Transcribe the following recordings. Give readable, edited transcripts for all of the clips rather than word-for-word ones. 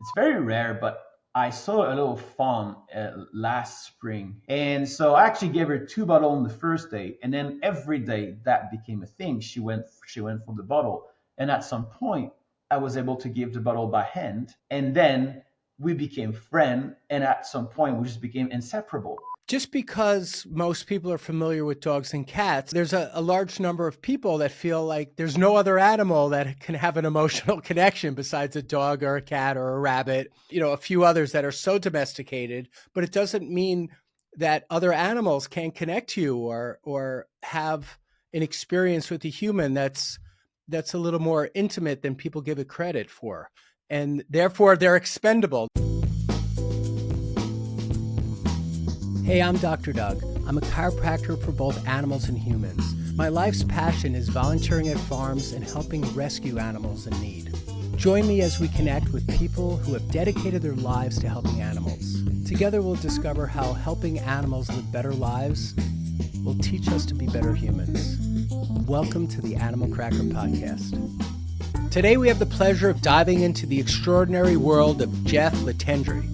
It's very rare, but I saw a little fawn last spring. And so I actually gave her two bottles on the first day. And then every day that became a thing. She went for the bottle. And at some point, I was able to give the bottle by hand. And then we became friends. And at some point, we just became inseparable. Just because most people are familiar with dogs and cats, there's a large number of people that feel like there's no other animal that can have an emotional connection besides a dog or a cat or a rabbit, a few others that are so domesticated, but it doesn't mean that other animals can't connect to you or have an experience with a human that's a little more intimate than people give it credit for. And therefore they're expendable. Hey, I'm Dr. Doug. I'm a chiropractor for both animals and humans. My life's passion is volunteering at farms and helping rescue animals in need. Join me as we connect with people who have dedicated their lives to helping animals. Together we'll discover how helping animals live better lives will teach us to be better humans. Welcome to the Animal Cracker Podcast. Today we have the pleasure of diving into the extraordinary world of Jeff Letendre,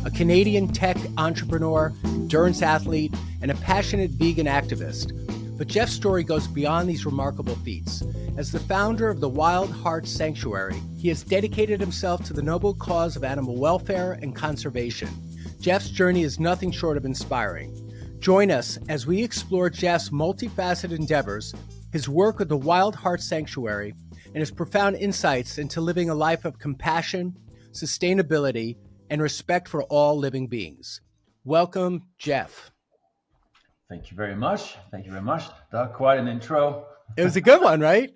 a Canadian tech entrepreneur, endurance athlete, and a passionate vegan activist. But Jeff's story goes beyond these remarkable feats. As the founder of the wildart Sanctuary, he has dedicated himself to the noble cause of animal welfare and conservation. Jeff's journey is nothing short of inspiring. Join us as we explore Jeff's multifaceted endeavors, his work with the wildart Sanctuary, and his profound insights into living a life of compassion, sustainability, and respect for all living beings. Welcome, Jeff. Thank you very much. Thank you very much. Doug, quite an intro. It was a good one, right?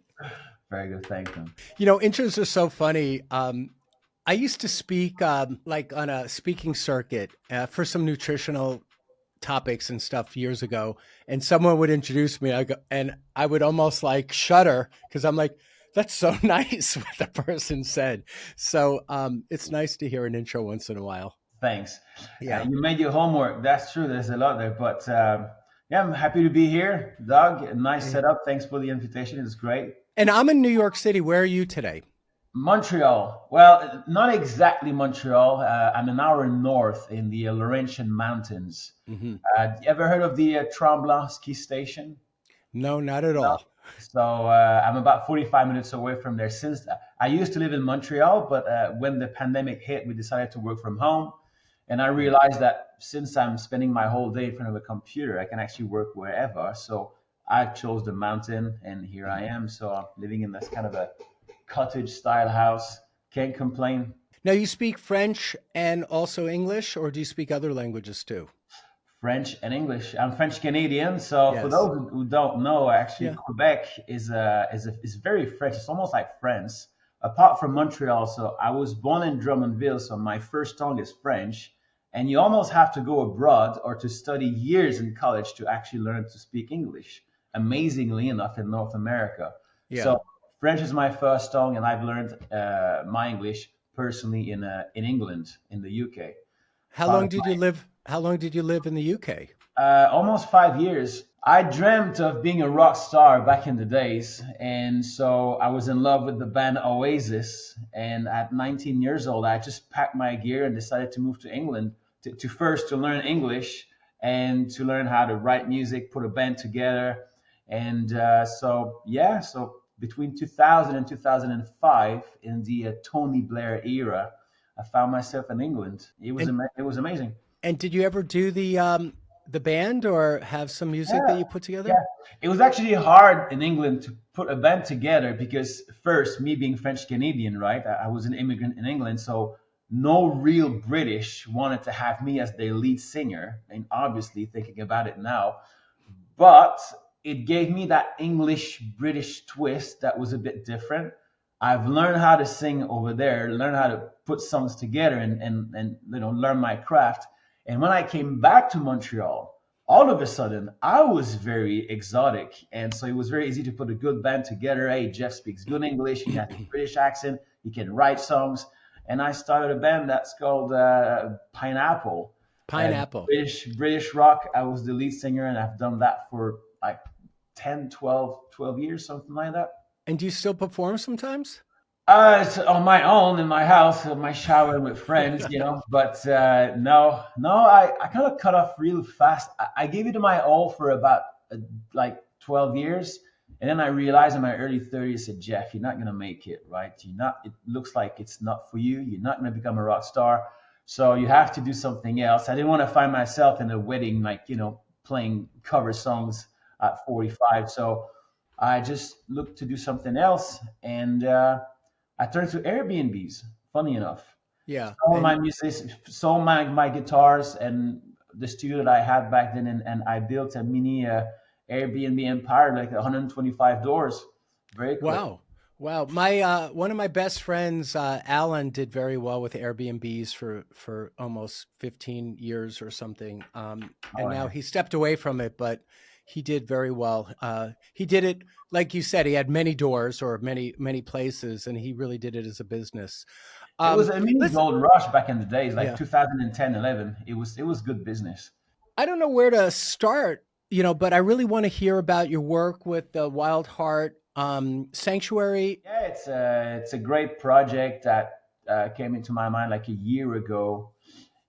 Very good. Thank you. Intros are so funny. I used to speak like on a speaking circuit for some nutritional topics and stuff years ago. And someone would introduce me and I would almost like shudder because I'm like, that's so nice what the person said. So it's nice to hear an intro once in a while. Thanks. Yeah. You made your homework. That's true. There's a lot there. But yeah, I'm happy to be here. Doug, nice setup. Thanks for the invitation. It's great. And I'm in New York City. Where are you today? Montreal. Well, not exactly Montreal. I'm an hour north in the Laurentian Mountains. Mm-hmm. You ever heard of the Tremblant ski station? No, not at all. So I'm about 45 minutes away from there. Since I used to live in Montreal, but when the pandemic hit, we decided to work from home. And I realized that since I'm spending my whole day in front of a computer, I can actually work wherever. So I chose the mountain, and here I am. So I'm living in this kind of a cottage style house. Can't complain. Now, you speak French and also English, or do you speak other languages too? French and English. I'm French Canadian, so yes. For those who don't know, actually, Quebec is very French. It's almost like France. Apart from Montreal, so I was born in Drummondville, so my first tongue is French, and you almost have to go abroad or to study years in college to actually learn to speak English. Amazingly enough, in North America, so French is my first tongue, and I've learned my English personally in England, in the UK. How long did you live in the UK? Almost 5 years. I dreamt of being a rock star back in the days. And so I was in love with the band Oasis. And at 19 years old, I just packed my gear and decided to move to England to learn English and to learn how to write music, put a band together. And so between 2000 and 2005, in the Tony Blair era, I found myself in England. It was amazing. And did you ever do the band or have some music that you put together? Yeah, it was actually hard in England to put a band together because first, me being French Canadian, right? I was an immigrant in England, so no real British wanted to have me as their lead singer. And obviously, thinking about it now, but it gave me that English-British twist that was a bit different. I've learned how to sing over there, learned how to put songs together and learn my craft. And when I came back to Montreal, all of a sudden, I was very exotic. And so it was very easy to put a good band together. Hey, Jeff speaks good English. He has a British accent. He can write songs. And I started a band that's called Pineapple. Pineapple. British rock. I was the lead singer, and I've done that for like 10, 12 years, something like that. And do you still perform sometimes? It's on my own in my house, my shower with friends, But no, I kind of cut off real fast. I gave it my all for about like 12 years. And then I realized in my early 30s, I said, Jeff, you're not going to make it, right? It looks like it's not for you. You're not going to become a rock star. So you have to do something else. I didn't want to find myself in a wedding, like, playing cover songs at 45. So I just looked to do something else. And I turned to Airbnbs, funny enough. Yeah. Sold my music, sold my guitars and the studio that I had back then, and I built a mini Airbnb empire, like 125 doors, very quick. Wow. Wow. My one of my best friends, Alan, did very well with Airbnbs for almost 15 years or something. And Oh, now yeah. he stepped away from it, but he did very well. He did it, like you said, he had many doors or many places, and he really did it as a business. It was Um, a mini let's, gold rush back in the days, like yeah. 2010, 11. It was good business. I don't know where to start, but I really want to hear about your work with the Wild Heart Sanctuary. Yeah, it's a great project that came into my mind like a year ago.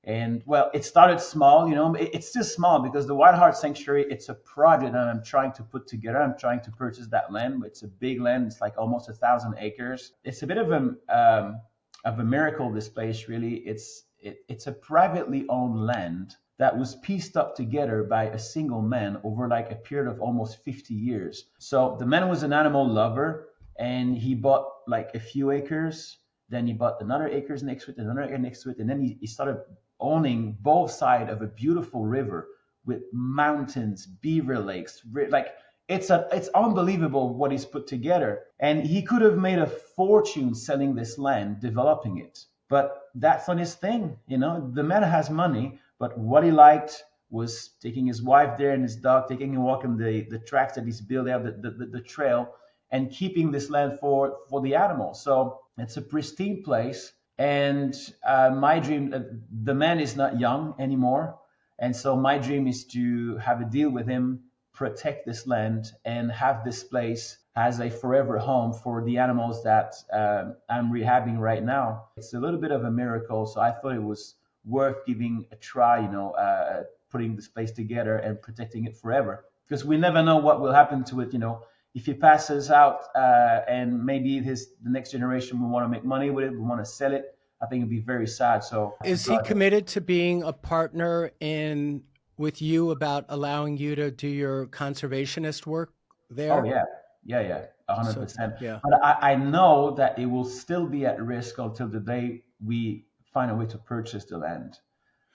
And well, it started small, it's still small because the Wild Heart Sanctuary, it's a project that I'm trying to put together. I'm trying to purchase that land. It's a big land. It's like almost 1,000 acres. It's a bit of a miracle, this place, really. It's a privately owned land that was pieced up together by a single man over like a period of almost 50 years. So the man was an animal lover and he bought like a few acres. Then he bought another acres next to it, another acre next to it, and then he started owning both sides of a beautiful river with mountains, beaver lakes. Like it's unbelievable what he's put together. And he could have made a fortune selling this land, developing it. But that's not his thing. The man has money, but what he liked was taking his wife there and his dog, taking a walk on the tracks that he's built out, the trail, and keeping this land for the animals. So it's a pristine place. And my dream, the man is not young anymore. And so my dream is to have a deal with him, protect this land, and have this place as a forever home for the animals that I'm rehabbing right now. It's a little bit of a miracle. So I thought it was worth giving a try, putting this place together and protecting it forever. Because we never know what will happen to it, if he passes out and maybe the next generation will want to make money with it, we want to sell it, I think it'd be very sad. So that's the Is he project. committed to being a partner in with you about allowing you to do your conservationist work Oh there? yeah, yeah, yeah, a hundred So, percent. yeah. But I know that it will still be at risk until the day we find a way to purchase the land.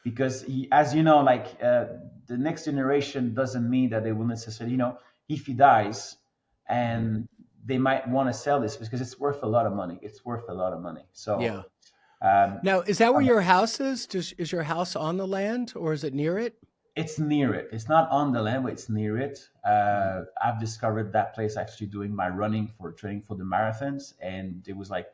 Because as you know, like the next generation doesn't mean that they will necessarily, if he dies, and they might want to sell this because it's worth a lot of money. It's worth a lot of money. So Yeah. um, Now, is that where your house is? Is your house on the land or is it near it? it's near it. It's not on the land, but it's near it. Mm. I've discovered that place actually doing my running for training for the marathons, and it was like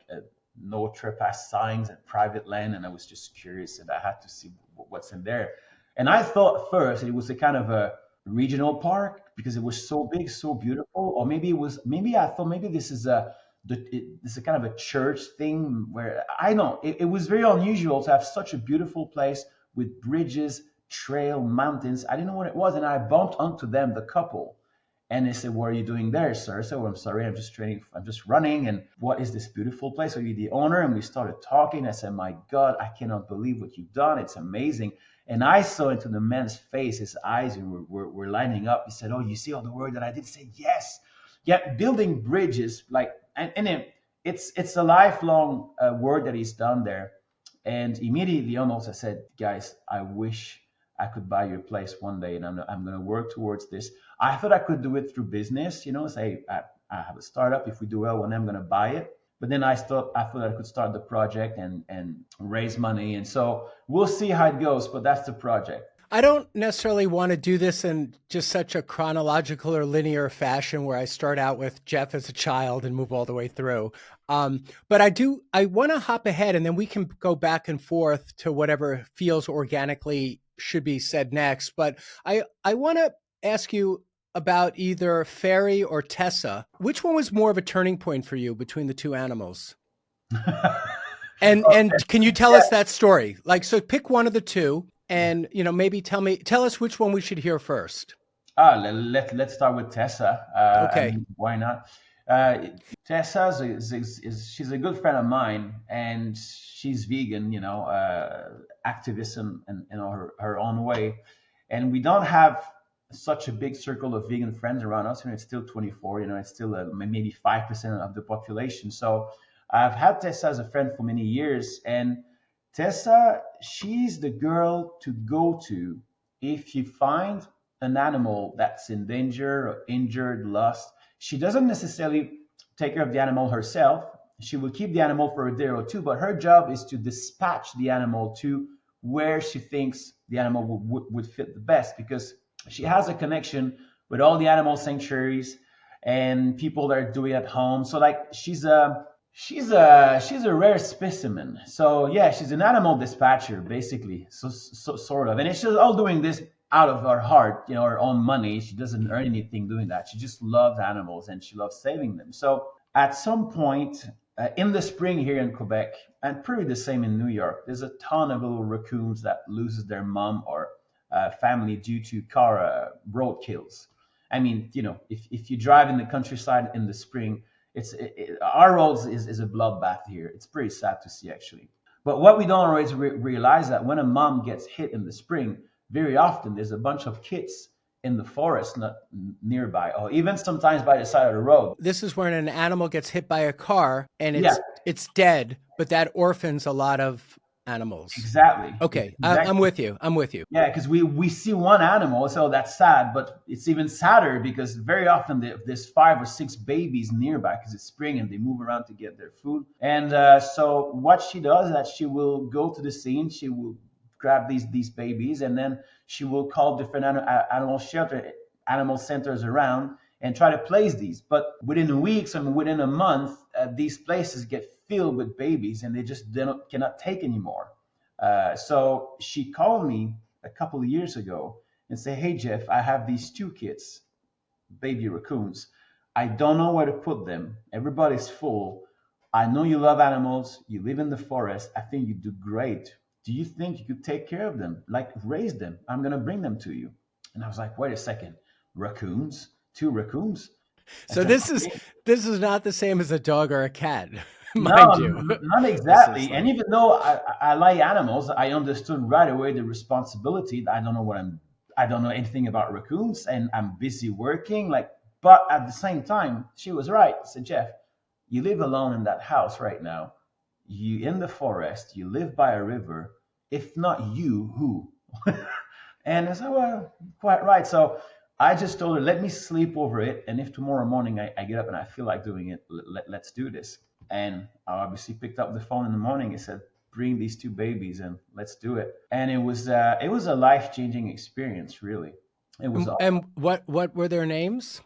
no trespass signs and private land, and I was just curious, and I had to see what's in there. And I thought first it was a kind of a regional park because it was so big, so beautiful, or maybe I thought maybe this is kind of a church thing where I know it was very unusual to have such a beautiful place with bridges, trail, mountains. I didn't know what it was, and I bumped onto them, the couple, and they said, "What are you doing there, sir?" I said, "Oh, I'm sorry, I'm just training. I'm just running." And what is this beautiful place? Are you the owner? And we started talking. I said, "My God, I cannot believe what you've done. It's amazing." And I saw into the man's face, his eyes were lighting up. He said, "Oh, you see all the work that I did?" I said, "Yes." Yeah, building bridges, like, it's a lifelong work that he's done there. And immediately almost I said, guys, I wish I could buy your place one day, and I'm going to work towards this. I thought I could do it through business, say I have a startup. If we do well, when I'm going to buy it. But then I thought I could start the project and raise money. And so we'll see how it goes, but that's the project. I don't necessarily want to do this in just such a chronological or linear fashion where I start out with Jeff as a child and move all the way through. But I want to hop ahead and then we can go back and forth to whatever feels organically should be said next. But I want to ask you about either Fairy or Tessa. Which one was more of a turning point for you between the two animals? And can you tell Yeah. us that story? Like, so pick one of the two, and maybe tell us which one we should hear first. Let's start with Tessa. I Okay. mean, why not? Uh, Tessa she's a good friend of mine, and she's vegan, activist in her own way. And we don't have such a big circle of vegan friends around us, and it's still 24. It's still maybe 5% of the population. So I've had Tessa as a friend for many years, and Tessa, she's the girl to go to if you find an animal that's in danger or injured, lost. She doesn't necessarily take care of the animal herself. She will keep the animal for a day or two, but her job is to dispatch the animal to where she thinks the animal would fit the best, because she has a connection with all the animal sanctuaries and people that are doing it at home. So like she's a rare specimen. So yeah, she's an animal dispatcher basically. So sort of, and she's all doing this out of her heart, her own money. She doesn't earn anything doing that. She just loves animals and she loves saving them. So at some point in the spring here in Quebec, and probably the same in New York, there's a ton of little raccoons that loses their mom or family due to car road kills. I mean, if you drive in the countryside in the spring, our roads is a bloodbath here. It's pretty sad to see, actually. But what we don't always realize that when a mom gets hit in the spring, very often there's a bunch of kids in the forest not nearby, or even sometimes by the side of the road. This is when an animal gets hit by a car and Yeah, it's dead, but that orphans a lot of animals. exactly. Okay, I'm Exactly. with you. I'm with you. Yeah, because we see one animal, so that's sad, but it's even sadder because very often there's 5 or 6 babies nearby because it's spring and they move around to get their food. And so what she does is that she will go to the scene, she will grab these babies, and then she will call different animal centers around and try to place these. But within weeks and within a month, these places get filled with babies and they just cannot take anymore. So she called me a couple of years ago and said, "Hey Jeff, I have these 2 kids, baby raccoons. I don't know where to put them. Everybody's full. I know you love animals. You live in the forest. I think you do great. Do you think you could take care of them? Like raise them? I'm gonna bring them to you." And I was like, "Wait a second, raccoons? 2 raccoons?" I So said, this "Okay." is not the same as a dog or a cat, No, mind you. not This is exactly. And like, even though I like animals, I understood right away the responsibility. I don't know anything about raccoons, and I'm busy working. Like, but at the same time, she was right. I said, "Jeff, you live alone in that house right now. You in the forest. You live by a river. If not you, who?" And I said, "Well, quite right." So I just told her, "Let me sleep over it. And if tomorrow morning I get up and I feel like doing it, let's do this." And I obviously picked up the phone in the morning and said, "Bring these 2 babies and let's do it." And it was a life changing experience, really. It was awesome. and what were their names?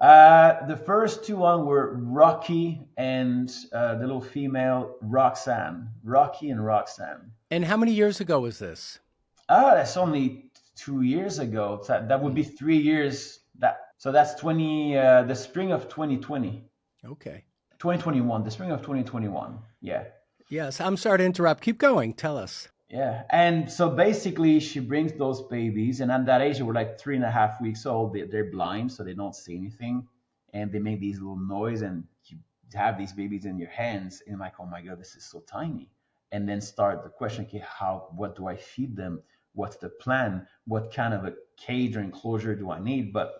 The first 2 on were Rocky and the little female Roxanne. Rocky and Roxanne. And how many years ago was this? That's only 2 years ago. So that would be 3 years. That's the spring of 2020. Okay. 2021, the spring of 2021. Yeah. Yes, I'm sorry to interrupt. Keep going. Tell us. Yeah. And so basically, she brings those babies, and at that age, they were like 3.5 weeks old. They're blind, so they don't see anything. And they make these little noise, and you have these babies in your hands. And I'm like, oh my God, this is so tiny. And then start the question, okay, what do I feed them? What's the plan? What kind of a cage or enclosure do I need? But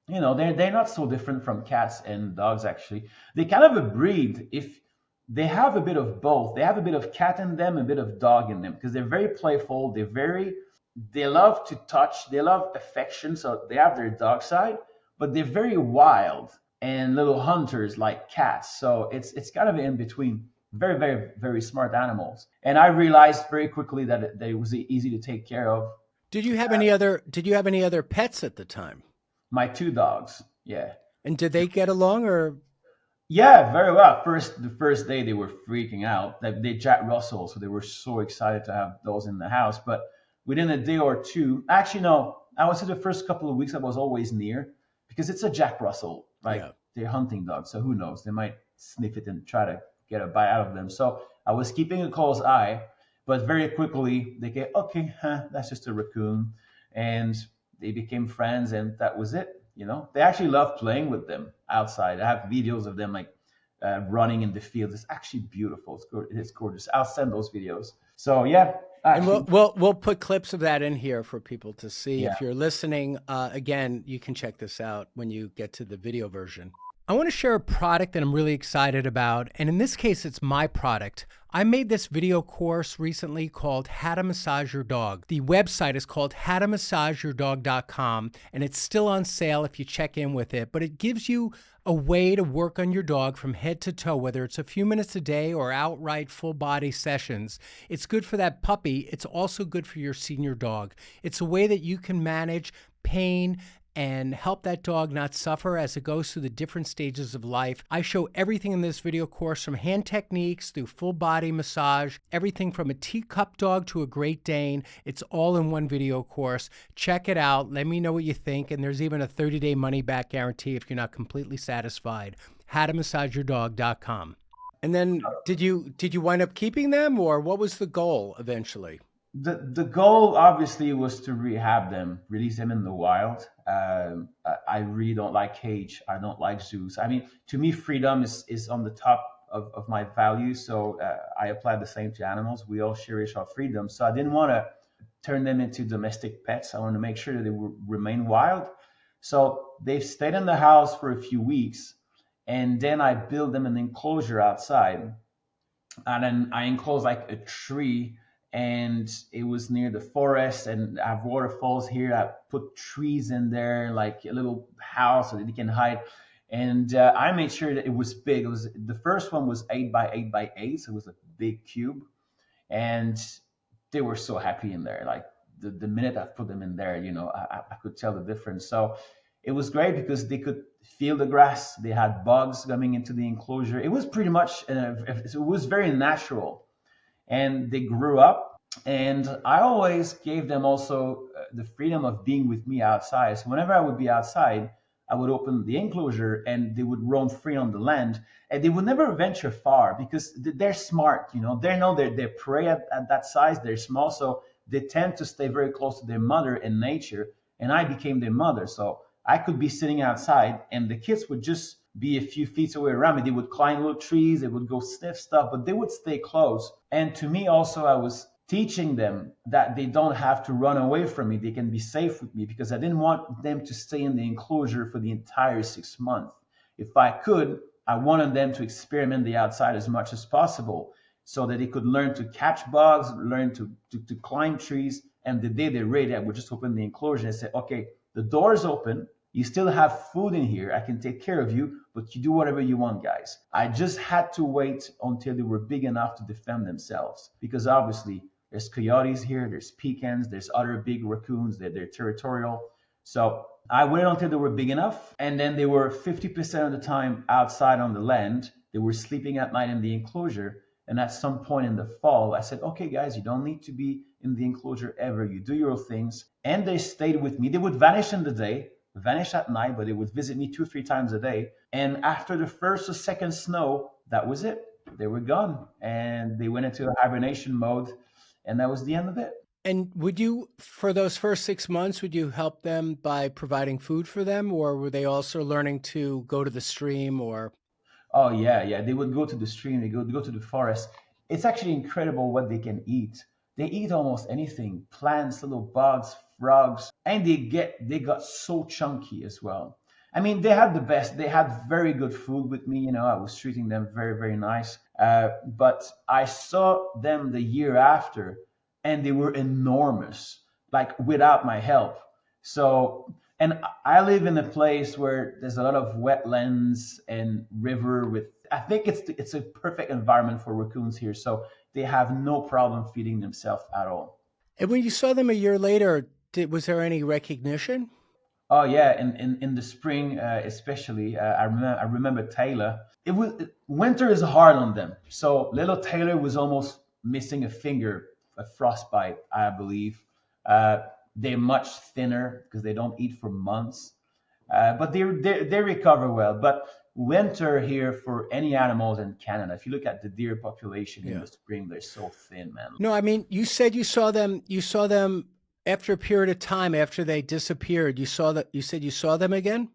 they're not so different from cats and dogs, actually. They kind of a breed. If they have a bit of both, they have a bit of cat in them, a bit of dog in them, because they're very playful. They love to touch, they love affection, so they have their dog side, but they're very wild and little hunters like cats. So it's kind of in between. Very, very, very smart animals. And I realized very quickly that it was easy to take care of. Did you have any other pets at the time? My 2 dogs, yeah. And did they get along or Yeah, very well. The first day they were freaking out. They Jack Russell, so they were so excited to have those in the house. But within a day or two, actually no, I would say the first couple of weeks I was always near, because it's a Jack Russell, like yeah. they're hunting dogs. So who knows? They might sniff it and try to get a bite out of them. So I was keeping a close eye, but very quickly they get, okay, that's just a raccoon. And they became friends, and that was it. They actually love playing with them outside. I have videos of them like running in the field. It's actually beautiful. It's gorgeous. I'll send those videos. So yeah, And actually, we'll put clips of that in here for people to see. yeah. If you're listening, again, you can check this out when you get to the video version. I want to share a product that I'm really excited about, and in this case, it's my product. I made this video course recently called How to Massage Your Dog. The website is called howtomassageyourdog.com, and it's still on sale if you check in with it, but it gives you a way to work on your dog from head to toe, whether it's a few minutes a day or outright full body sessions. It's good for that puppy. It's also good for your senior dog. It's a way that you can manage pain and help that dog not suffer as it goes through the different stages of life. I show everything in this video course, from hand techniques through full body massage, everything from a teacup dog to a Great Dane. It's all in one video course. Check it out. Let me know what you think. And there's even a 30-day money-back guarantee if you're not completely satisfied. howtomassageyourdog.com. And then did you wind up keeping them, or what was the goal eventually? The goal obviously was to rehab them, release them in the wild. I really don't like cage. I don't like zoos. I mean, to me, freedom is on the top of my values. So I apply the same to animals. We all cherish our freedom. So I didn't want to turn them into domestic pets. I wanted to make sure that they would remain wild. So they've stayed in the house for a few weeks, and then I built them an enclosure outside, and then I enclosed like a tree, and it was near the forest, and I have waterfalls here. I put trees in there, like a little house so that they can hide. And I made sure that it was big. The first one was 8 by 8 by 8, so it was a big cube, and they were so happy in there. Like the minute I put them in there, I could tell the difference. So it was great because they could feel the grass. They had bugs coming into the enclosure. It was pretty much, it was very natural. And they grew up, and I always gave them also the freedom of being with me outside. So whenever I would be outside, I would open the enclosure and they would roam free on the land, and they would never venture far because they're smart. They know their prey at that size. They're small, so they tend to stay very close to their mother in nature, and I became their mother. So I could be sitting outside and the kids would just be a few feet away around me. They would climb little trees, they would go sniff stuff, but they would stay close. And to me also, I was teaching them that they don't have to run away from me. They can be safe with me, because I didn't want them to stay in the enclosure for the entire 6 months. If I could, I wanted them to experiment the outside as much as possible so that they could learn to catch bugs, learn to climb trees. And the day they're ready, I would just open the enclosure and say, okay, the door is open. You still have food in here. I can take care of you, but you do whatever you want, guys. I just had to wait until they were big enough to defend themselves, because obviously there's coyotes here, there's pecans, there's other big raccoons, they're territorial. So I waited until they were big enough, and then they were 50% of the time outside on the land. They were sleeping at night in the enclosure. And at some point in the fall, I said, okay, guys, you don't need to be in the enclosure ever. You do your things. And they stayed with me. They would vanish in the day, vanish at night, but they would visit me 2-3 times a day. And after the first or second snow, that was it. They were gone, and they went into a hibernation mode, and that was the end of it. And would you, for those first 6 months, would you help them by providing food for them, or were they also learning to go to the stream or? Oh yeah. They would go to the stream, they go to the forest. It's actually incredible what they can eat. They eat almost anything, plants, little bugs, frogs, and they got so chunky as well. I mean, they had the best. They had very good food with me. I was treating them very, very nice. But I saw them the year after, and they were enormous, like without my help. So, and I live in a place where there's a lot of wetlands and river with, I think it's a perfect environment for raccoons here. So they have no problem feeding themselves at all. And when you saw them a year later, was there any recognition? Oh yeah, in the spring especially, I remember Taylor. Winter is hard on them. So little Taylor was almost missing a finger, a frostbite, I believe. They're much thinner because they don't eat for months, but they recover well. But winter here for any animals in Canada. If you look at the deer population in Yeah. the spring, they're so thin, man. No, I mean, you said you saw them after a period of time after they disappeared. You said you saw them again?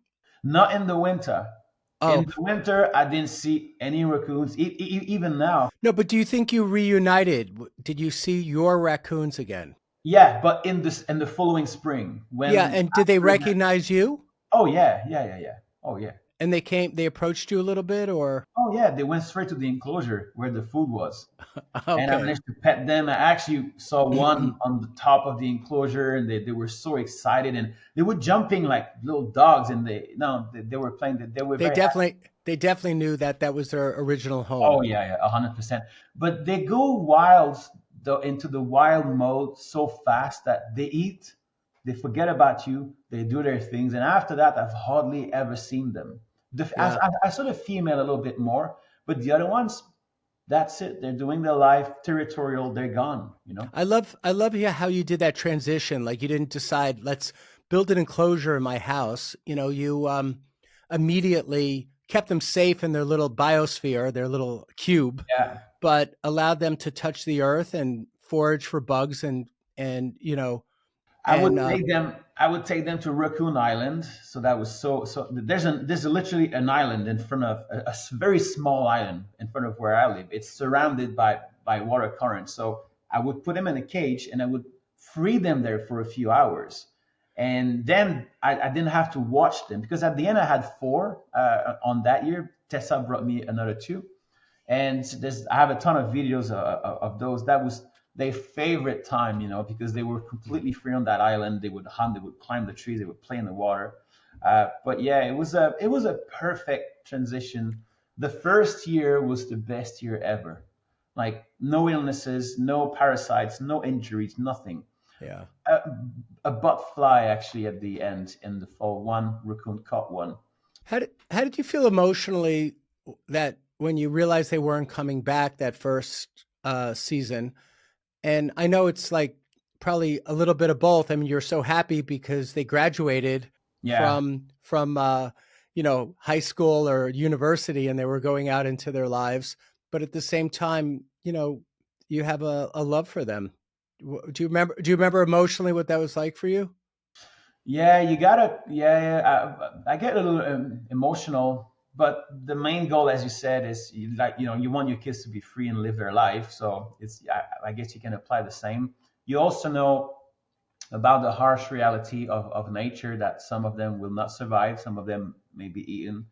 Not in the winter. In Oh, the winter, I didn't see any raccoons. Even now, no, but do you think you reunited? Did you see your raccoons again? yeah. But in the following spring, Yeah, when and did they after the, recognize you? oh yeah, yeah, yeah, yeah. Oh yeah. And they approached you a little bit, or Oh yeah, they went straight to the enclosure where the food was, and I okay. managed to pet them. I actually saw one on the top of the enclosure, and they were so excited, and they were jumping like little dogs, and they were playing. They were They very happy. definitely they definitely knew that that was their original home. Oh yeah, yeah, 100%. But they go wild though into the wild mode so fast that they eat, they forget about you, they do their things, and after that, I've hardly ever seen them. Yeah. I saw the female a little bit more, but the other ones, that's it. They're doing their life territorial. They're gone. You know. I love how you did that transition. Like you didn't decide, let's build an enclosure in my house. You immediately kept them safe in their little biosphere, their little cube, Yeah. but allowed them to touch the earth and forage for bugs and and I would take them to Raccoon Island. So that was so. There's literally an island in front of very small island in front of where I live. It's surrounded by water currents. So I would put them in a cage and I would free them there for a few hours, and then I didn't have to watch them because at the end I had four on that year. Tessa brought me another two, and I have a ton of videos of those. That was their favorite time, because they were completely free on that island. They would hunt, they would climb the trees, they would play in the water. But yeah, it was a perfect transition. The first year was the best year ever. Like no illnesses, no parasites, no injuries, nothing. yeah. A, a butt fly actually at the end in the fall. One raccoon caught one. How did you feel emotionally that when you realized they weren't coming back that first season? And I know it's like probably a little bit of both. I mean, you're so happy because they graduated Yeah. from high school or university and they were going out into their lives, but at the same time, you have a love for them. Do you remember emotionally what that was like for you? Yeah, you gotta. Yeah, yeah. I get a little emotional, but the main goal, as you said, is you want your kids to be free and live their life. So I guess you can apply the same. You also know about the harsh reality of nature that some of them will not survive, some of them may be eaten,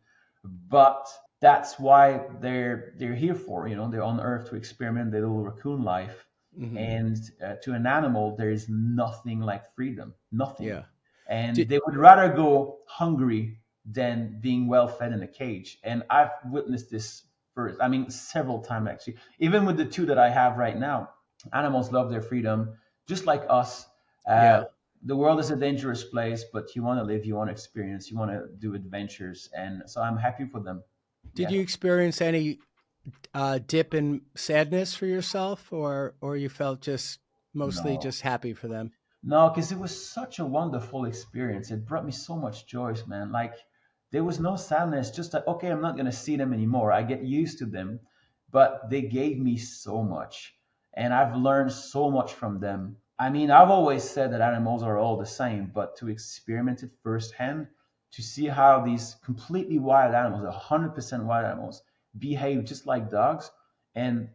but that's why they're here for. They're on Earth to experiment their little raccoon life, Hmm. and to an animal, there is nothing like freedom, nothing, Yeah. and Did, they would rather go hungry than being well fed in a cage. And I've witnessed this first. I mean, several times actually. Even with the two that I have right now, animals love their freedom, just like us. Uh, yeah. the world is a dangerous place, but you want to live, you want to experience, you want to do adventures, and so I'm happy for them. Did Yeah. you experience any dip in sadness for yourself, or you felt just mostly No. just happy for them? No, because it was such a wonderful experience. It brought me so much joy, man. Like there was no sadness, just like, okay, I'm not gonna see them anymore. I get used to them, but they gave me so much. And I've learned so much from them. I mean, I've always said that animals are all the same, but to experiment it firsthand, to see how these completely wild animals, 100% wild animals, behave just like dogs, and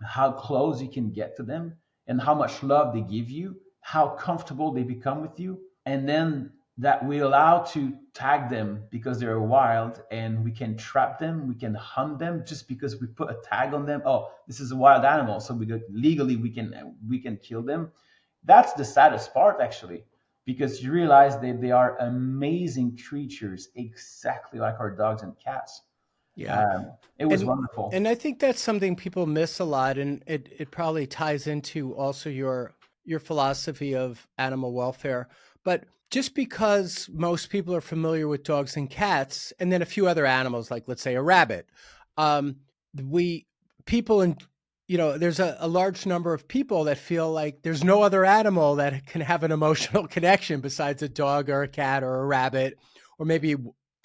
how close you can get to them and how much love they give you, how comfortable they become with you. And then that we allow to tag them because they're wild and we can trap them, we can hunt them just because we put a tag on them. Oh, this is a wild animal, so legally we can kill them. That's the saddest part actually, because you realize that they are amazing creatures, exactly like our dogs and cats. Yeah. It was And wonderful. and I think that's something people miss a lot, and it probably ties into also your philosophy of animal welfare. But just because most people are familiar with dogs and cats, and then a few other animals, like let's say a rabbit, um, we people in there's a large number of people that feel like there's no other animal that can have an emotional connection besides a dog or a cat or a rabbit or maybe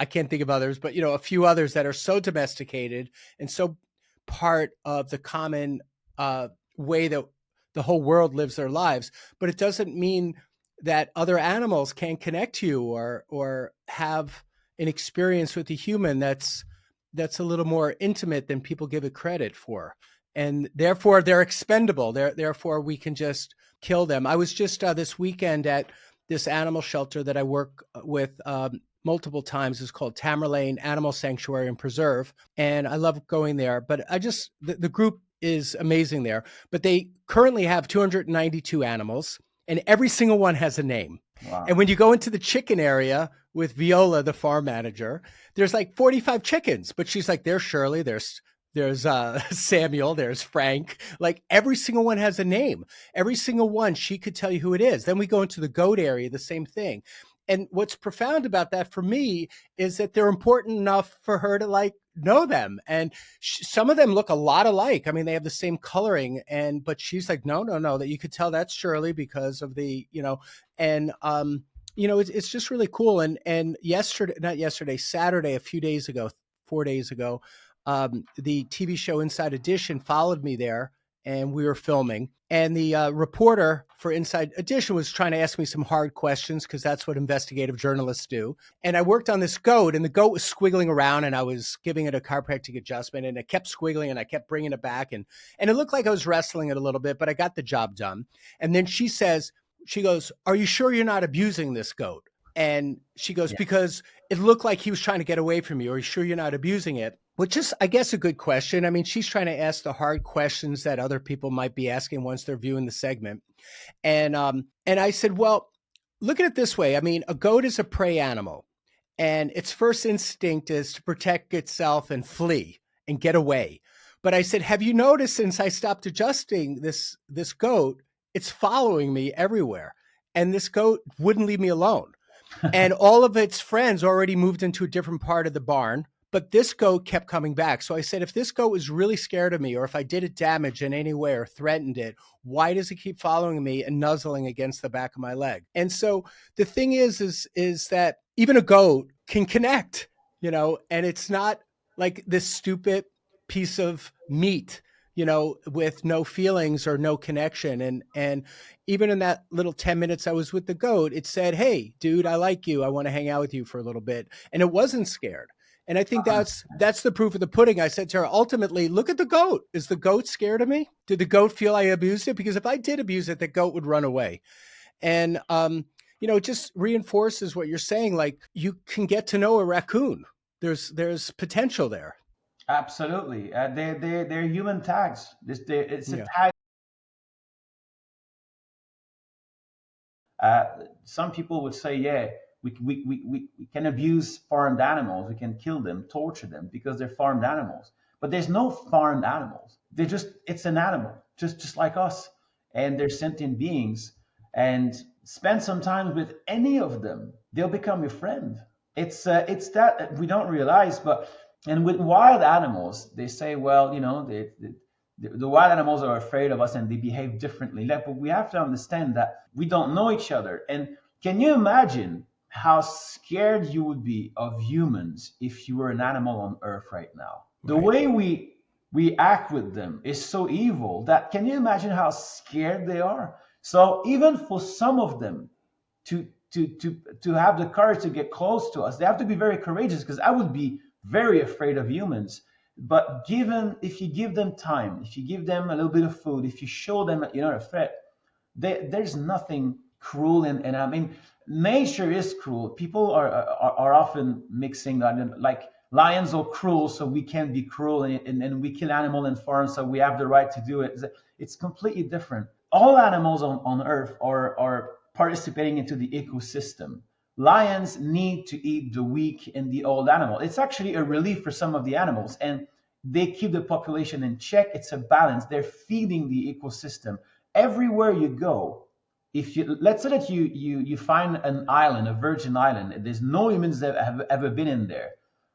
I can't think of others, but a few others that are so domesticated and so part of the common way that the whole world lives their lives. But it doesn't mean that other animals can't connect to you or have an experience with a human that's a little more intimate than people give it credit for. And therefore they're expendable. Therefore we can just kill them. I was just this weekend at this animal shelter that I work with multiple times. It's called Tamerlane Animal Sanctuary and Preserve. And I love going there, but the group is amazing there, but they currently have 292 animals and every single one has a name. Wow. And when you go into the chicken area with Viola, the farm manager, there's like 45 chickens, but she's like, there's Shirley, there's Samuel, there's Frank. Like every single one has a name. Every single one, she could tell you who it is. Then we go into the goat area, the same thing. And what's profound about that for me is that they're important enough for her to like know them. And some of them look a lot alike. I mean, they have the same coloring, but she's like, no, that you could tell that's Shirley because of the, it's just really cool. And Saturday, a few days ago, 4 days ago, the TV show Inside Edition followed me there and we were filming. And the reporter for Inside Edition was trying to ask me some hard questions because that's what investigative journalists do. And I worked on this goat and the goat was squiggling around and I was giving it a chiropractic adjustment and it kept squiggling and I kept bringing it back. And it looked like I was wrestling it a little bit, but I got the job done. And then she goes, are you sure you're not abusing this goat? And she goes, because it looked like he was trying to get away from you. Are you sure you're not abusing it? Which is, I guess, a good question. I mean, she's trying to ask the hard questions that other people might be asking once they're viewing the segment. And I said, well, look at it this way. I mean, a goat is a prey animal and its first instinct is to protect itself and flee and get away. But I said, have you noticed since I stopped adjusting this goat, it's following me everywhere. And this goat wouldn't leave me alone. And all of its friends already moved into a different part of the barn. But this goat kept coming back. So I said, if this goat was really scared of me, or if I did it damage in any way or threatened it, why does it keep following me and nuzzling against the back of my leg? And so the thing is that even a goat can connect, and it's not like this stupid piece of meat, with no feelings or no connection. And even in that little 10 minutes I was with the goat, it said, hey, dude, I like you. I want to hang out with you for a little bit. And it wasn't scared. And I think that's the proof of the pudding. I said to her, ultimately, look at the goat. Is the goat scared of me? Did the goat feel I abused it? Because if I did abuse it, the goat would run away. And, it just reinforces what you're saying. Like you can get to know a raccoon. There's potential there. Absolutely. They're human tags. It's a tag. Some people would say, we can abuse farmed animals. We can kill them, torture them because they're farmed animals. But there's no farmed animals. It's an animal, just like us. And they're sentient beings. And spend some time with any of them. They'll become your friend. It's that we don't realize. And with wild animals, they say, well, the wild animals are afraid of us and they behave differently. But we have to understand that we don't know each other. And can you imagine how scared you would be of humans if you were an animal on Earth right now? The way we act with them is so evil that can you imagine how scared they are? So even for some of them to have the courage to get close to us, they have to be very courageous, because I would be very afraid of humans. But if you give them time, if you give them a little bit of food, if you show them that you're not a threat, there's nothing cruel. And I mean, nature is cruel. People are often mixing that, like lions are cruel, so we can't be cruel, and we kill animal and farm, so we have the right to do it. It's completely different. All animals on Earth are participating into the ecosystem. Lions need to eat the weak and the old animal. It's actually a relief for some of the animals, and they keep the population in check. It's a balance. They're feeding the ecosystem. Everywhere you go, let's say that you find an island, a virgin island, and there's no humans that have ever been in there,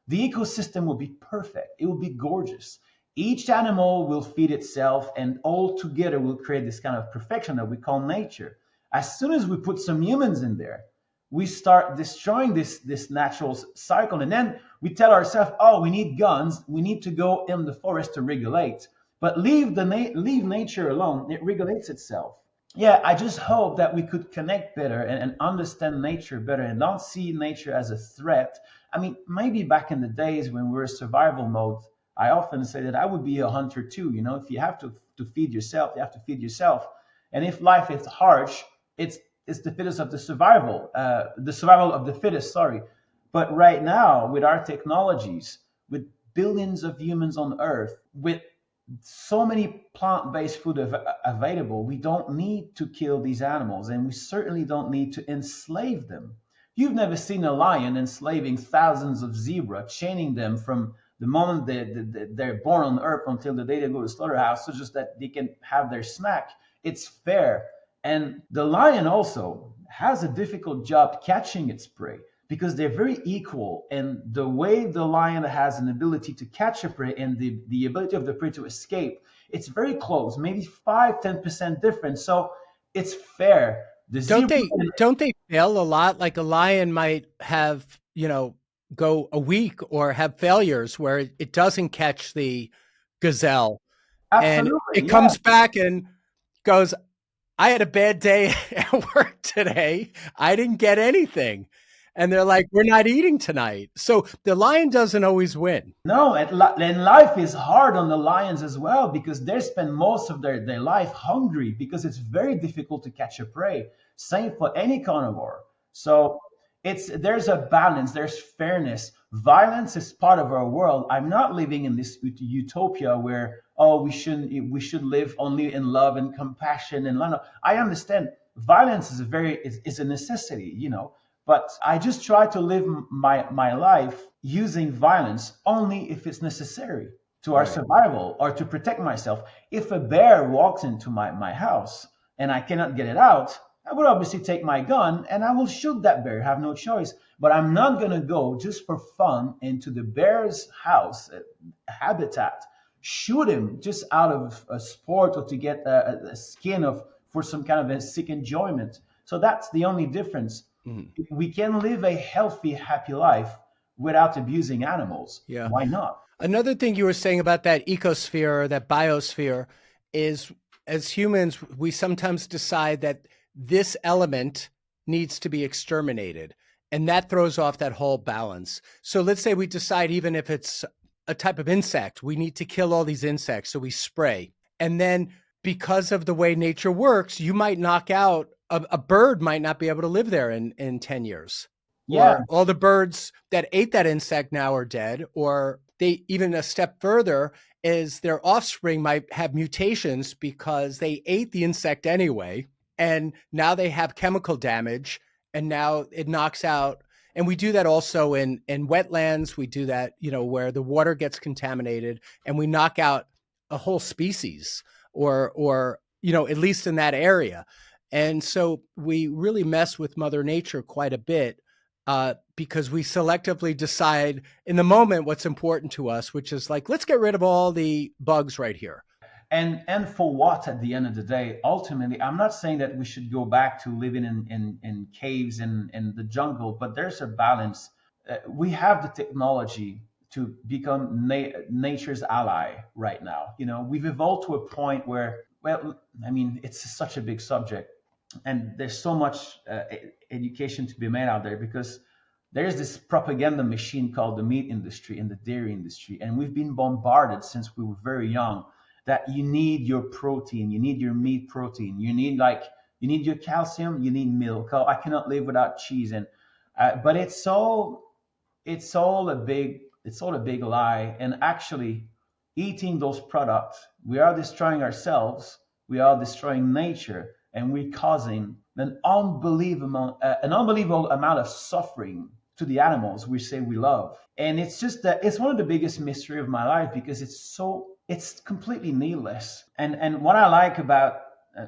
the ecosystem will be perfect. It will be gorgeous. Each animal will feed itself, and all together will create this kind of perfection that we call nature. As soon as we put some humans in there, we start destroying this natural cycle. And then we tell ourselves, oh, we need guns, we need to go in the forest to regulate. But leave nature alone, it regulates itself. Yeah, I just hope that we could connect better and understand nature better and not see nature as a threat. I mean, maybe back in the days when we were survival mode, I often say that I would be a hunter too. You know, if you have to feed yourself, you have to feed yourself. And if life is harsh, it's it's the fittest of the survival of the fittest. Sorry, but right now with our technologies, with billions of humans on Earth, with so many plant-based food available, we don't need to kill these animals, and we certainly don't need to enslave them. You've never seen a lion enslaving thousands of zebra, chaining them from the moment they're born on Earth until the day they go to the slaughterhouse, so just that they can have their snack. It's fair. And the lion also has a difficult job catching its prey because they're very equal. And the way the lion has an ability to catch a prey and the ability of the prey to escape, it's very close, maybe 5-10% difference. So it's fair. The Don't zebra, they fail a lot? Like a lion might have, go a week or have failures where it doesn't catch the gazelle and absolutely, it yeah. comes back and goes, I had a bad day at work today. I didn't get anything. And they're like, we're not eating tonight. So the lion doesn't always win. No, and life is hard on the lions as well because they spend most of their life hungry because it's very difficult to catch a prey. Same for any carnivore. So there's a balance, there's fairness. Violence is part of our world. I'm not living in this utopia where we should live only in love and compassion and love. I understand violence is a necessity, but I just try to live my life using violence only if it's necessary to our Right. survival or to protect myself. If a bear walks into my house and I cannot get it out, I would obviously take my gun and I will shoot that bear, have no choice. But I'm not going to go just for fun into the bear's house, habitat, shoot him just out of a sport or to get a skin of for some kind of a sick enjoyment. So that's the only difference. Mhm. We can live a healthy, happy life without abusing animals. Yeah. Why not? Another thing you were saying about that ecosphere or that biosphere is as humans, we sometimes decide that this element needs to be exterminated. And that throws off that whole balance. So let's say we decide, even if it's a type of insect, we need to kill all these insects. So we spray. And then because of the way nature works, you might knock out a bird might not be able to live there in 10 years. Yeah, Or all the birds that ate that insect now are dead, or they even a step further is their offspring might have mutations because they ate the insect anyway. And now they have chemical damage and now it knocks out. And we do that also in wetlands. We do that, where the water gets contaminated and we knock out a whole species or, at least in that area. And so we really mess with Mother Nature quite a bit because we selectively decide in the moment what's important to us, which is like, let's get rid of all the bugs right here. and for what at the end of the day? Ultimately, I'm not saying that we should go back to living in caves and in the jungle, but there's a balance. We have the technology to become nature's ally right now. We've evolved to a point where, well, I mean, it's such a big subject, and there's so much education to be made out there because there's this propaganda machine called the meat industry and the dairy industry, and we've been bombarded since we were very young that you need your protein, you need your meat protein, you need your calcium, you need milk. Oh, I cannot live without cheese, and but it's all a big lie. And actually, eating those products, we are destroying ourselves, we are destroying nature, and we're causing an unbelievable amount of suffering to the animals we say we love. And it's just that it's one of the biggest mystery of my life because it's completely needless. And what I like about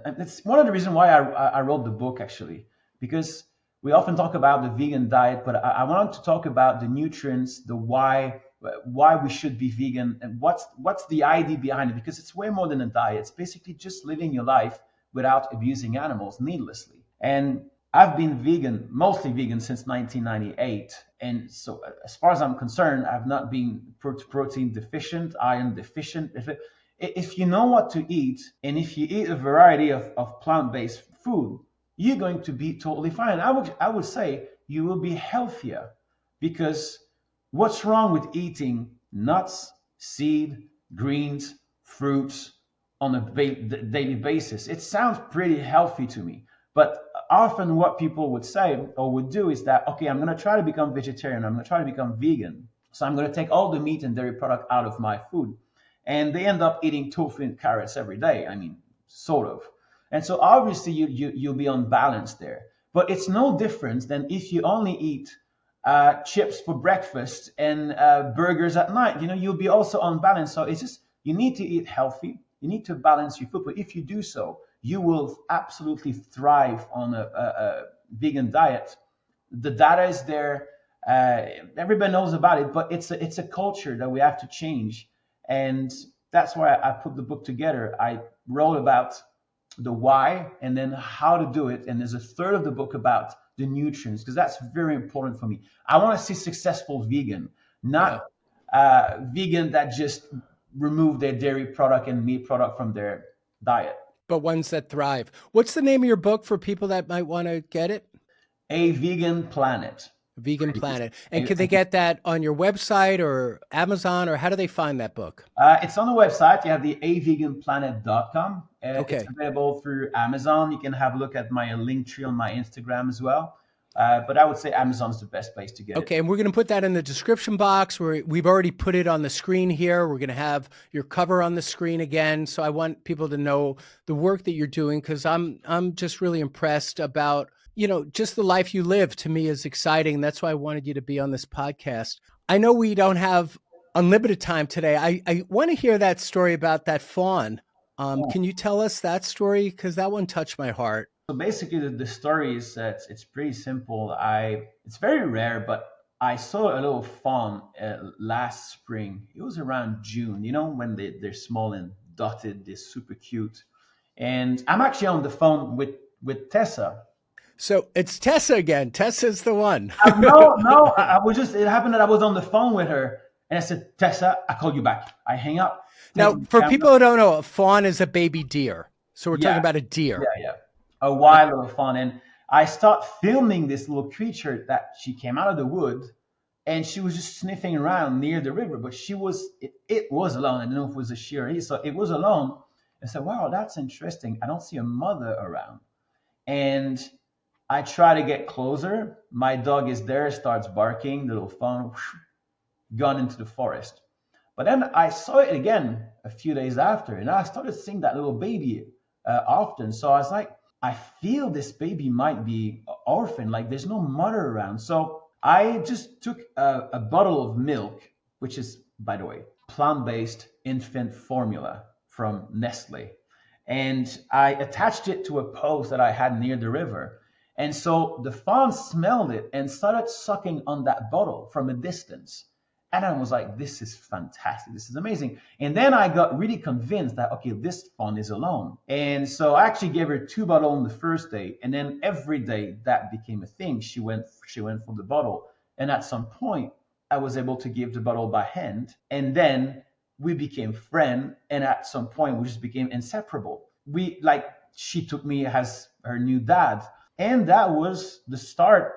it's one of the reasons why I wrote the book, actually, because we often talk about the vegan diet, but I wanted to talk about the nutrients, the why we should be vegan, and what's the idea behind it, because it's way more than a diet. It's basically just living your life without abusing animals needlessly. And I've been vegan, mostly vegan since 1998. And so, as far as I'm concerned, I've not been protein deficient, iron deficient. If you know what to eat, and if you eat a variety of plant-based food, you're going to be totally fine. I would say you will be healthier, because what's wrong with eating nuts, seed, greens, fruits on a daily basis? It sounds pretty healthy to me. But often what people would say or would do is that, okay, I'm going to try to become vegetarian. I'm going to try to become vegan. So I'm going to take all the meat and dairy product out of my food. And they end up eating tofu and carrots every day. I mean, sort of. And so obviously you'll be unbalanced there. But it's no different than if you only eat chips for breakfast and burgers at night. You'll be also unbalanced. So it's just, you need to eat healthy. You need to balance your food. But if you do so, you will absolutely thrive on a vegan diet. The data is there. Everybody knows about it, but it's a culture that we have to change. And that's why I put the book together. I wrote about the why and then how to do it. And there's a third of the book about the nutrients, because that's very important for me. I want to see successful vegan, not vegan that just remove their dairy product and meat product from their diet. But ones that thrive. What's the name of your book for people that might want to get it? A Vegan Planet. Vegan Planet. And can they get that on your website or Amazon, or how do they find that book? It's on the website. You have the aveganplanet.com. Okay. It's available through Amazon. You can have a look at my link tree on my Instagram as well. But I would say Amazon's the best place to get it. Okay, and we're going to put that in the description box. We've already put it on the screen here. We're going to have your cover on the screen again. So I want people to know the work that you're doing, because I'm just really impressed about, just the life you live. To me is exciting. That's why I wanted you to be on this podcast. I know we don't have unlimited time today. I want to hear that story about that fawn. Can you tell us that story? Because that one touched my heart. So basically, the story is that it's pretty simple. It's very rare, but I saw a little fawn last spring. It was around June, when they're small and dotted, they're super cute. And I'm actually on the phone with Tessa. So it's Tessa again. Tessa's the one. No, it happened that I was on the phone with her and I said, Tessa, I call you back. I hang up. Now, for people who don't know, a fawn is a baby deer. So we're talking about a deer. Yeah. A wild little fawn. And I start filming this little creature that she came out of the wood, and she was just sniffing around near the river, but it was alone. I don't know if it was a she or he, so it was alone. I said, wow, that's interesting. I don't see a mother around. And I try to get closer. My dog is there, starts barking, the little fawn gone into the forest. But then I saw it again a few days after, and I started seeing that little baby often. So I was like, I feel this baby might be orphaned, like there's no mother around. So I just took a bottle of milk, which is, by the way, plant-based infant formula from Nestle. And I attached it to a post that I had near the river. And so the fawn smelled it and started sucking on that bottle from a distance. And I was like, this is fantastic. This is amazing. And then I got really convinced that, okay, this fawn is alone. And so I actually gave her 2 bottles on the first day. And then every day that became a thing. She went for the bottle. And at some point, I was able to give the bottle by hand. And then we became friends. And at some point, we just became inseparable. She took me as her new dad. And that was the start,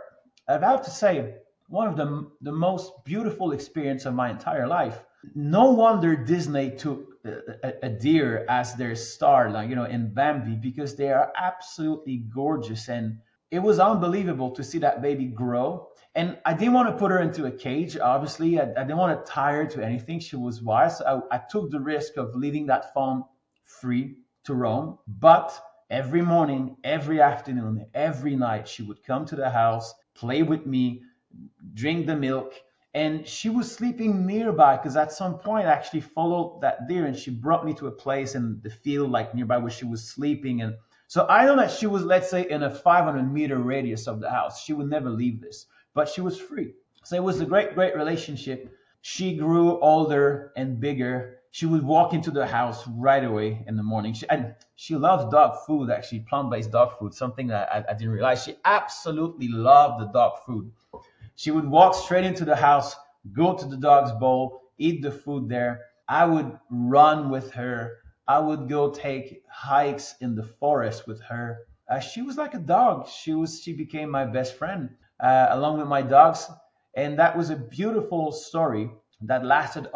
I have to say, one of the most beautiful experience of my entire life. No wonder Disney took a deer as their star, in Bambi, because they are absolutely gorgeous. And it was unbelievable to see that baby grow. And I didn't want to put her into a cage, obviously. I didn't want to tie her to anything. She was wild. So I took the risk of leaving that fawn free to roam. But every morning, every afternoon, every night, she would come to the house, play with me, drink the milk, and she was sleeping nearby, because at some point I actually followed that deer and she brought me to a place in the field nearby where she was sleeping. And so I know that she was, let's say, in a 500-meter radius of the house. She would never leave this, but she was free. So it was a great relationship. She grew older and bigger, she would walk into the house right away in the morning. She loves dog food, actually, plant-based dog food, something that I didn't realize. She absolutely loved the dog food. She would walk straight into the house, go to the dog's bowl, eat the food there. I would run with her. I would go take hikes in the forest with her. She was like a dog. She became my best friend, along with my dogs, and that was a beautiful story that lasted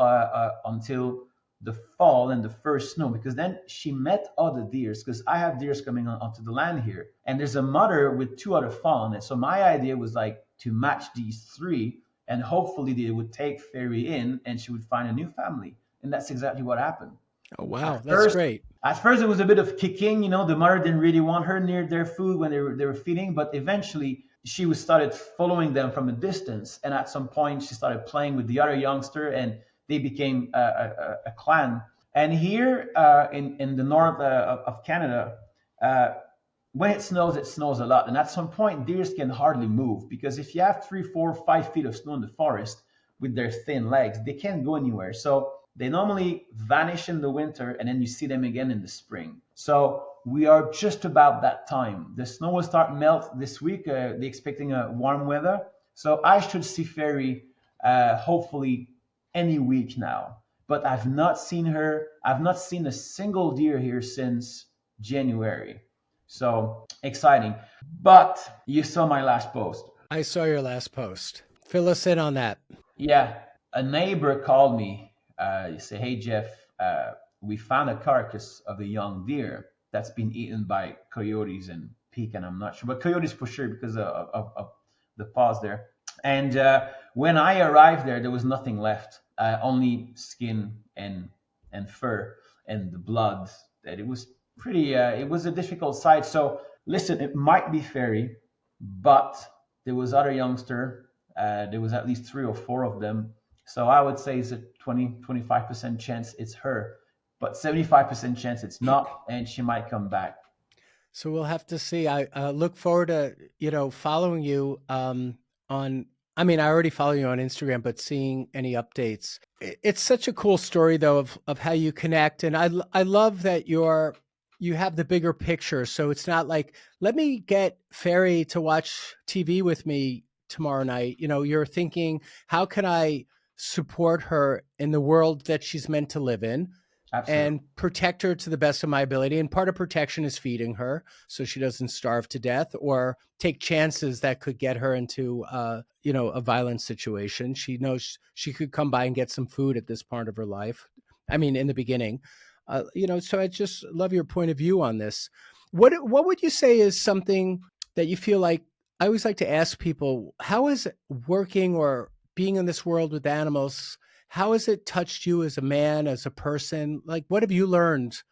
until the fall and the first snow, because then she met other deers, because I have deers coming onto the land here, and there's a mother with two other fawn. And so my idea was like to match these three, and hopefully they would take Fairy in and she would find a new family. And that's exactly what happened. Oh, wow. At That's first, great. at first it was a bit of kicking, the mother didn't really want her near their food when they were feeding, but eventually she was started following them from a distance. And at some point she started playing with the other youngster, and they became a clan. And here in the north of Canada, when it snows a lot. And at some point, deers can hardly move, because if you have 3, 4, 5 feet of snow in the forest with their thin legs, they can't go anywhere. So they normally vanish in the winter, and then you see them again in the spring. So we are just about that time. The snow will start melt this week. They're expecting a warm weather. So I should see Fairy hopefully any week now. But I've not seen her. I've not seen a single deer here since January. So exciting. But you saw my last post. I saw your last post. Fill us in on that. Yeah, a neighbor called me. He said, "Hey Jeff, we found a carcass of a young deer that's been eaten by coyotes and pecan. I'm not sure, but coyotes for sure, because of the paws there. And when I arrived there was nothing left, only skin and fur and the blood. That it was pretty. It was a difficult sight. So listen, it might be Fairy, but there was other youngster. There was at least 3 or 4 of them. So I would say it's a 25% chance it's her, but 75% chance it's not, and she might come back. So we'll have to see. I look forward to, following you I mean, I already follow you on Instagram, but seeing any updates. It's such a cool story, though, of how you connect. And I love that you have the bigger picture. So it's not like, let me get Fairy to watch TV with me tomorrow night. You're thinking, how can I support her in the world that she's meant to live in? Absolutely. And protect her to the best of my ability. And part of protection is feeding her so she doesn't starve to death or take chances that could get her into, a violent situation. She knows she could come by and get some food at this part of her life. I mean, in the beginning, so I just love your point of view on this. What would you say is something that you feel like, I always like to ask people, how is working or being in this world with animals, how has it touched you as a man, as a person? Like, what have you learned?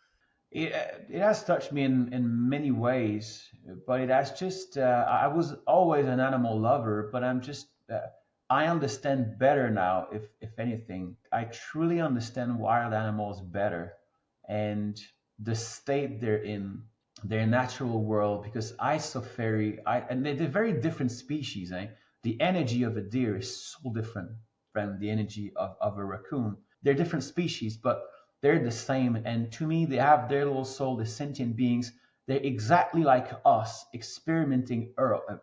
It has touched me in many ways, but it has just, I was always an animal lover, but I understand better now, if anything. I truly understand wild animals better and the state they're in, their natural world, because I saw Fairy, and they're very different species. The energy of a deer is so different from the energy of a raccoon. They're different species, but they're the same. And to me, they have their little soul, the sentient beings. They're exactly like us, experimenting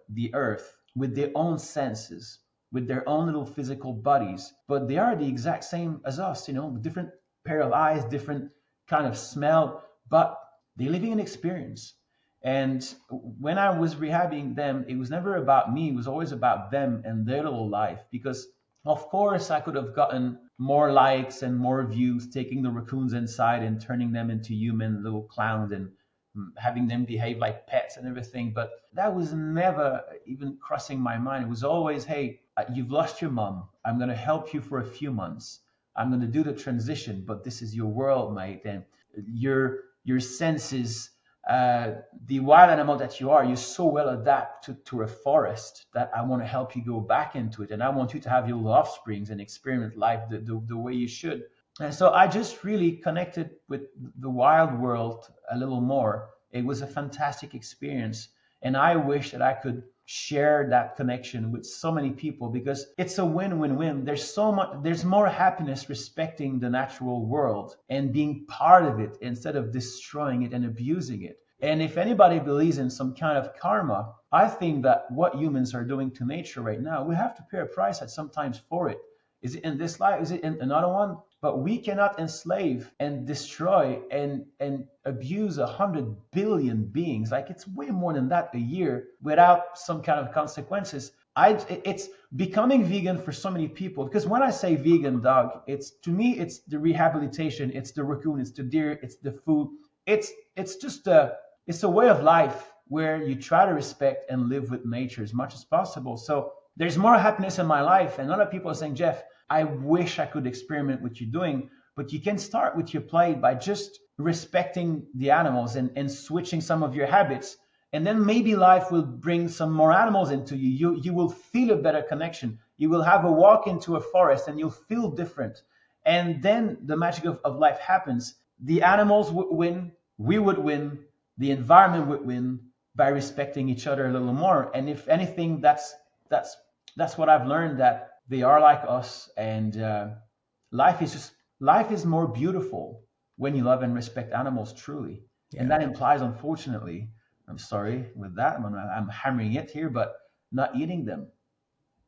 the earth with their own senses, with their own little physical bodies. But they are the exact same as us, different pair of eyes, different kind of smell, but they're living an experience. And when I was rehabbing them, it was never about me. It was always about them and their little life, because of course, I could have gotten more likes and more views taking the raccoons inside and turning them into human little clowns and having them behave like pets and everything. But that was never even crossing my mind. It was always, hey, you've lost your mom. I'm going to help you for a few months. I'm going to do the transition, but this is your world, mate. And your senses, the wild animal that you are, you're so well adapted to a forest that I want to help you go back into it. And I want you to have your offsprings and experiment life the way you should. And so I just really connected with the wild world a little more. It was a fantastic experience. And I wish that I could share that connection with so many people, because it's a win-win-win. There's more happiness respecting the natural world and being part of it instead of destroying it and abusing it. And if anybody believes in some kind of karma, I think that what humans are doing to nature right now, we have to pay a price at sometimes for it. Is it in this life? Is it in another one? But we cannot enslave and destroy and abuse 100 billion beings. Like, it's way more than that a year without some kind of consequences. It's becoming vegan for so many people, because when I say vegan, dog, to me it's the rehabilitation, it's the raccoon, it's the deer, it's the food, it's a way of life where you try to respect and live with nature as much as possible. So there's more happiness in my life. And a lot of people are saying, Jeff, I wish I could experiment what you're doing, but you can start with your plate by just respecting the animals and switching some of your habits. And then maybe life will bring some more animals into you. You will feel a better connection. You will have a walk into a forest and you'll feel different. And then the magic of life happens. The animals would win, we would win, the environment would win by respecting each other a little more. And if anything, that's what I've learned, that they are like us, and life is more beautiful when you love and respect animals truly. Yeah. And that implies, unfortunately, I'm sorry with that, I'm hammering it here, but not eating them.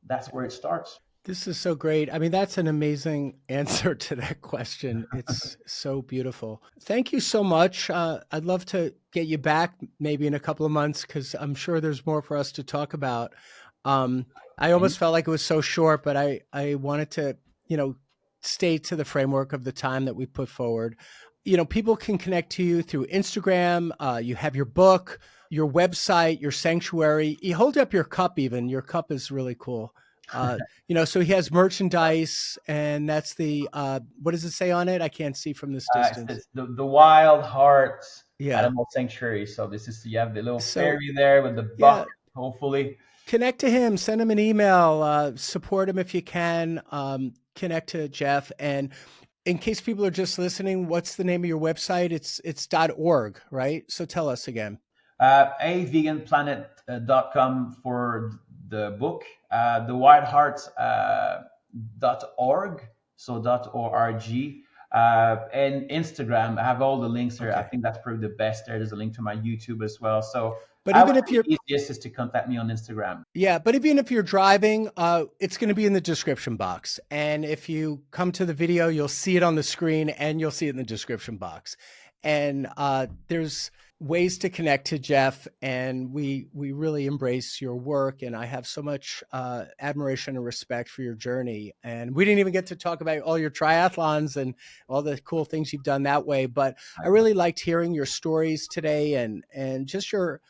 That's where it starts. This is so great. I mean, that's an amazing answer to that question. It's so beautiful. Thank you so much. I'd love to get you back maybe in a couple of months, because I'm sure there's more for us to talk about. I almost felt like it was so short, but I wanted to, stay to the framework of the time that we put forward. People can connect to you through Instagram. You have your book, your website, your sanctuary. You hold up your cup even. Your cup is really cool. So he has merchandise, and that's the, what does it say on it? I can't see from this distance. It's the wildart animal sanctuary. So you have the little fairy there with the buck, hopefully. Connect to him, send him an email, support him if you can, connect to Jeff. And in case people are just listening, what's the name of your website? It's .org, right? So tell us again. aveganplanet.com for the book, the wildart.org, so .org, and Instagram. I have all the links there. Okay. I think that's probably the best there. There's a link to my YouTube as well. So, but even if you're easiest is to contact me on Instagram. Yeah, but even if you're driving, it's going to be in the description box. And if you come to the video, you'll see it on the screen and you'll see it in the description box. And there's ways to connect to Jeff, and we really embrace your work. And I have so much admiration and respect for your journey. And we didn't even get to talk about all your triathlons and all the cool things you've done that way. But I really liked hearing your stories today and just your,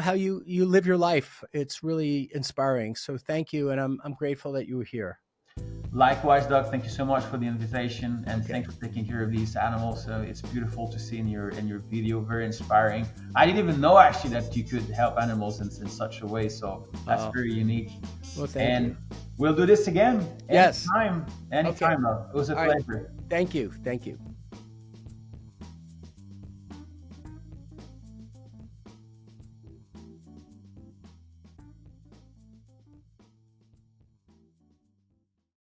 how you live your life. It's really inspiring. So thank you. And I'm grateful that you were here. Likewise, Doug, thank you so much for the invitation, and thanks for taking care of these animals. It's beautiful to see in your video, very inspiring. I didn't even know actually that you could help animals in such a way, so that's very unique. Well, thank you. We'll do this again. Yes. Anytime, Doug. It was a pleasure. Right. Thank you.